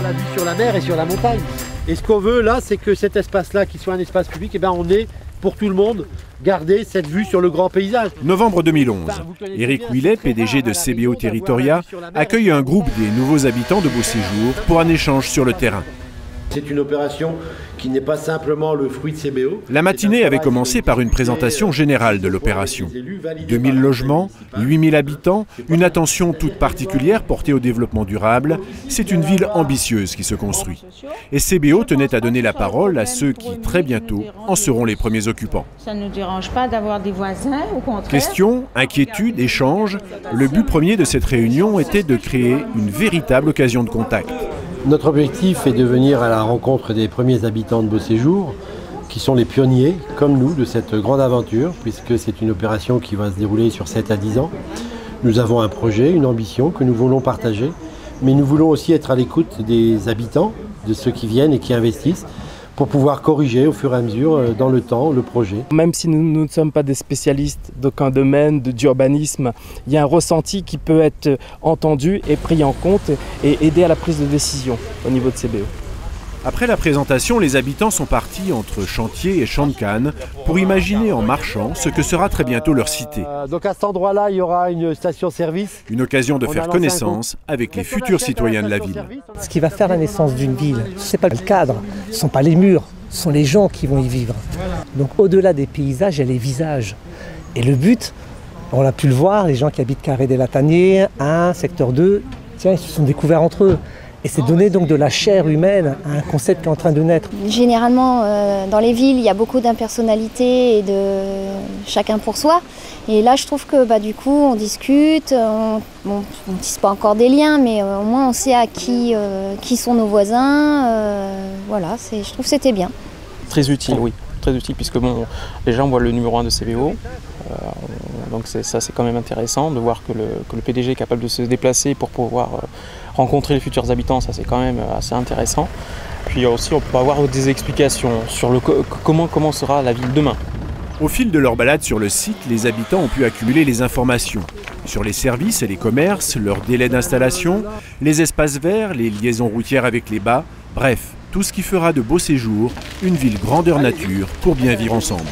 La vue sur la mer et sur la montagne. Et ce qu'on veut là, c'est que cet espace-là, qui soit un espace public, eh ben, on ait pour tout le monde garder cette vue sur le grand paysage. Novembre 2011, Éric Ouillet, PDG de CBO Territoria, accueille un groupe des nouveaux habitants de Beauséjour pour un échange sur le terrain. C'est une opération qui n'est pas simplement le fruit de CBO. La matinée avait commencé par une présentation générale de l'opération. 2000 logements, 8000 habitants, une attention toute particulière portée au développement durable. C'est une ville ambitieuse qui se construit. Et CBO tenait à donner la parole à ceux qui, très bientôt, en seront les premiers occupants. Ça ne nous dérange pas d'avoir des voisins, au contraire. Questions, inquiétudes, échanges. Le but premier de cette réunion était de créer une véritable occasion de contact. Notre objectif est de venir à la rencontre des premiers habitants de Beauséjour, qui sont les pionniers, comme nous, de cette grande aventure, puisque c'est une opération qui va se dérouler sur 7 à 10 ans. Nous avons un projet, une ambition que nous voulons partager, mais nous voulons aussi être à l'écoute des habitants, de ceux qui viennent et qui investissent, pour pouvoir corriger au fur et à mesure, dans le temps, le projet. Même si nous ne sommes pas des spécialistes d'aucun domaine, d'urbanisme, il y a un ressenti qui peut être entendu et pris en compte et aider à la prise de décision au niveau de CBO. Après la présentation, les habitants sont partis entre chantier et champ de canne pour imaginer en marchant ce que sera très bientôt leur cité. Donc à cet endroit-là, il y aura une station-service. Une occasion de faire connaissance avec les futurs citoyens de la ville. Ce qui va faire la naissance d'une ville, ce n'est pas le cadre, ce ne sont pas les murs, ce sont les gens qui vont y vivre. Donc au-delà des paysages, il y a les visages. Et le but, on a pu le voir, les gens qui habitent Carré des Lataniers, 1, secteur 2, tiens, ils se sont découverts entre eux. Et c'est donner donc de la chair humaine à un concept qui est en train de naître. Généralement, dans les villes, il y a beaucoup d'impersonnalité et de chacun pour soi. Et là, je trouve que du coup, on discute, on ne tisse pas encore des liens, mais au moins on sait à qui sont nos voisins. Voilà, je trouve que c'était bien. Très utile, oui. Très utile, puisque bon, les gens voient le numéro 1 de CBO. Donc ça, c'est quand même intéressant de voir que le PDG est capable de se déplacer pour pouvoir rencontrer les futurs habitants. Ça, c'est quand même assez intéressant. Puis aussi, on peut avoir des explications sur comment sera la ville demain. Au fil de leur balade sur le site, les habitants ont pu accumuler les informations sur les services et les commerces, leur délai d'installation, les espaces verts, les liaisons routières avec les bas, bref, tout ce qui fera de Beauséjour une ville grandeur nature pour bien vivre ensemble.